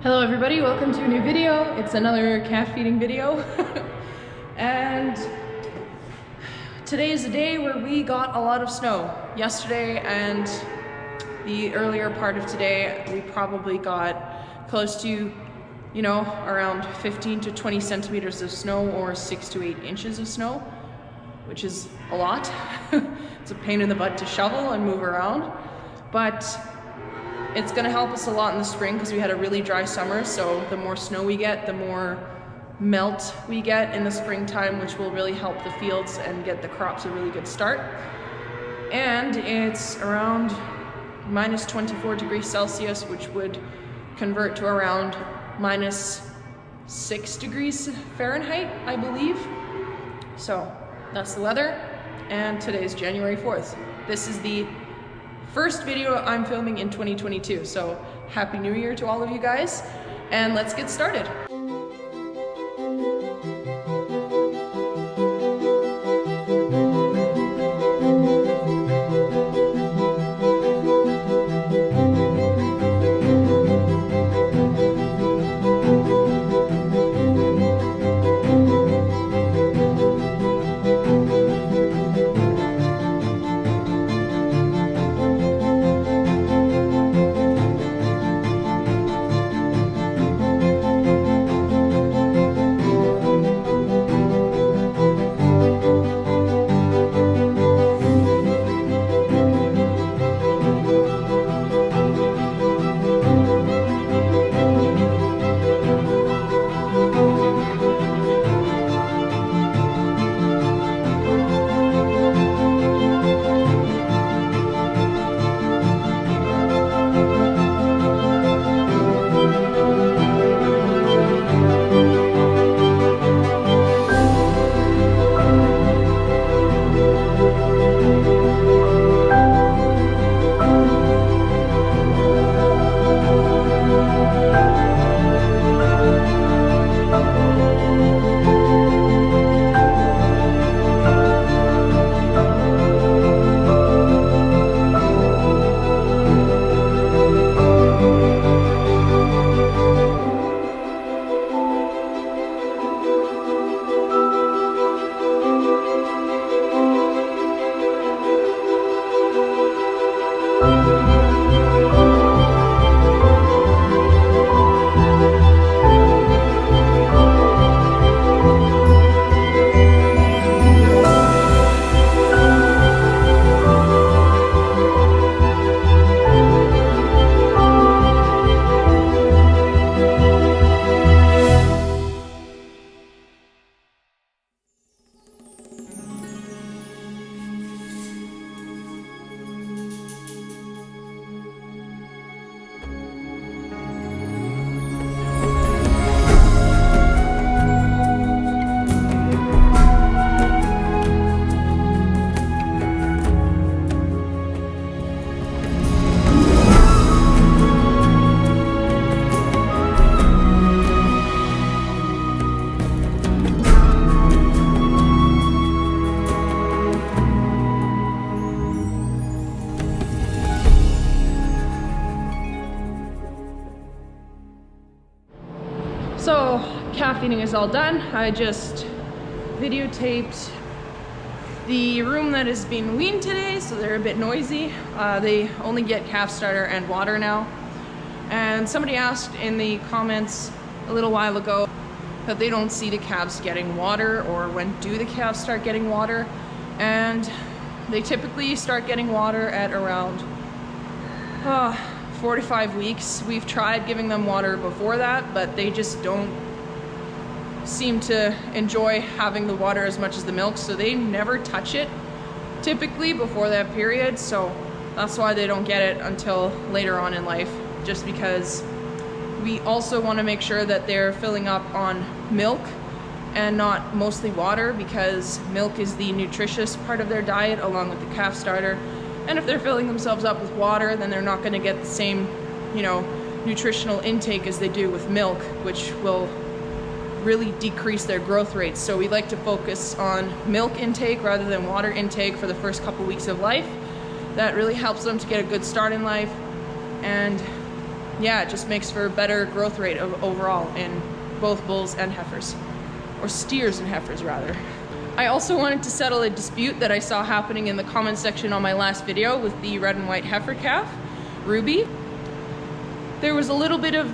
Hello everybody, welcome to a new video. It's another calf feeding video. And today is a day where we got a lot of snow. Yesterday and the earlier part of today, we probably got close to, around 15 to 20 centimeters of snow, or 6 to 8 inches of snow, which is a lot. It's a pain in the butt to shovel and move around, but it's gonna help us a lot in the spring because we had a really dry summer. So the more snow we get, the more melt we get in the springtime, which will really help the fields and get the crops a really good start. And it's around minus 24 degrees Celsius, which would convert to around minus 6 degrees Fahrenheit, I believe. So that's the weather, and today's January 4th. This is the first video I'm filming in 2022, so Happy New Year to all of you guys, and let's get started. So calf feeding is all done. I just videotaped the room that is being weaned today, so they're a bit noisy. They only get calf starter and water now. And somebody asked in the comments a little while ago that they don't see the calves getting water, or when do the calves start getting water. And they typically start getting water at around 4 to 5 weeks. We've tried giving them water before that, but they just don't seem to enjoy having the water as much as the milk, so they never touch it typically before that period. So that's why they don't get it until later on in life, just because we also want to make sure that they're filling up on milk and not mostly water, because milk is the nutritious part of their diet along with the calf starter. And if they're filling themselves up with water, then they're not going to get the same, nutritional intake as they do with milk, which will really decrease their growth rates. So we like to focus on milk intake rather than water intake for the first couple weeks of life. That really helps them to get a good start in life. And yeah, it just makes for a better growth rate overall in both bulls and heifers, or steers and heifers rather. I also wanted to settle a dispute that I saw happening in the comment section on my last video with the red and white heifer calf, Ruby. There was a little bit of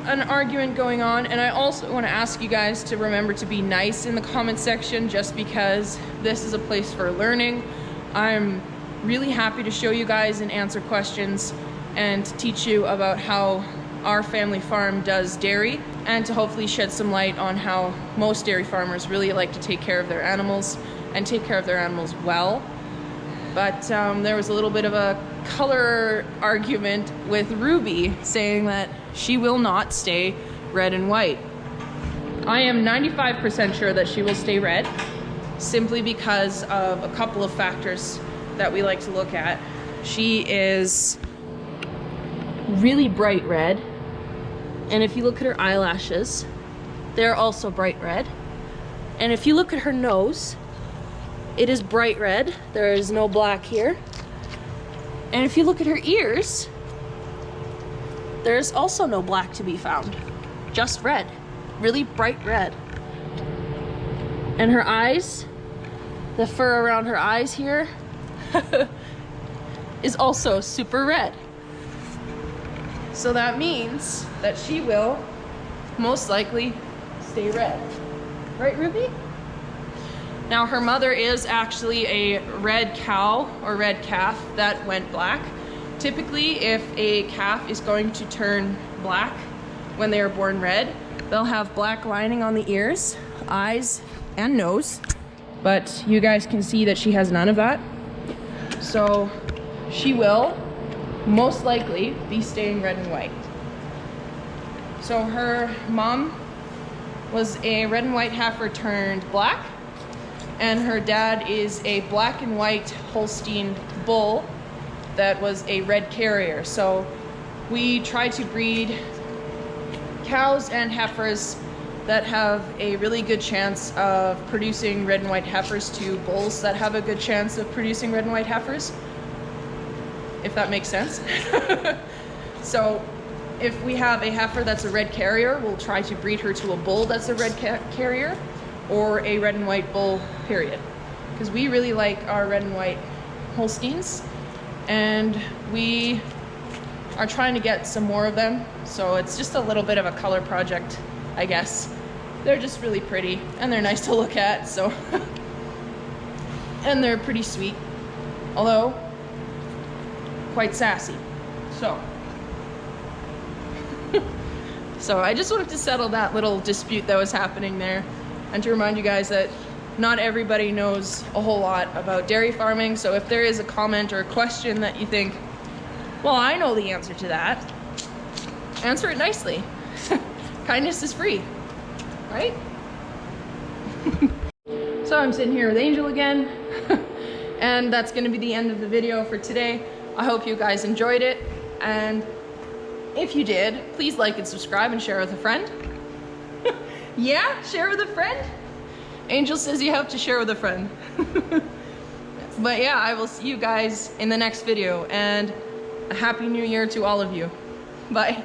an argument going on, and I also want to ask you guys to remember to be nice in the comment section, just because this is a place for learning. I'm really happy to show you guys and answer questions and teach you about how our family farm does dairy, and to hopefully shed some light on how most dairy farmers really like to take care of their animals and take care of their animals well. But there was a little bit of a color argument with Ruby saying that she will not stay red and white. I am 95% sure that she will stay red, simply because of a couple of factors that we like to look at. She is really bright red, and if you look at her eyelashes, they're also bright red. And if you look at her nose, it is bright red. There is no black here. And if you look at her ears, there's also no black to be found, just red, really bright red. And her eyes, the fur around her eyes here is also super red. So that means that she will most likely stay red. Right, Ruby? Now, her mother is actually a red cow or red calf that went black. Typically, if a calf is going to turn black when they are born red, they'll have black lining on the ears, eyes, and nose. But you guys can see that she has none of that. So she will most likely be staying red and white. So her mom was a red and white heifer turned black, and her dad is a black and white Holstein bull that was a red carrier. So we try to breed cows and heifers that have a really good chance of producing red and white heifers to bulls that have a good chance of producing red and white heifers, if that makes sense. So if we have a heifer that's a red carrier, we'll try to breed her to a bull that's a red carrier, or a red and white bull, period. Because we really like our red and white Holsteins, and we are trying to get some more of them. So it's just a little bit of a color project, I guess. They're just really pretty, and they're nice to look at, so. And they're pretty sweet, although quite sassy. So I just wanted to settle that little dispute that was happening there, and to remind you guys that not everybody knows a whole lot about dairy farming. So if there is a comment or a question that you think, well, I know the answer to that, answer it nicely. Kindness is free, right? So I'm sitting here with Angel again, and that's gonna be the end of the video for today. I hope you guys enjoyed it, and if you did, please like and subscribe and share with a friend. Yeah, share with a friend? Angel says you have to share with a friend. But yeah, I will see you guys in the next video, and a happy new year to all of you. Bye.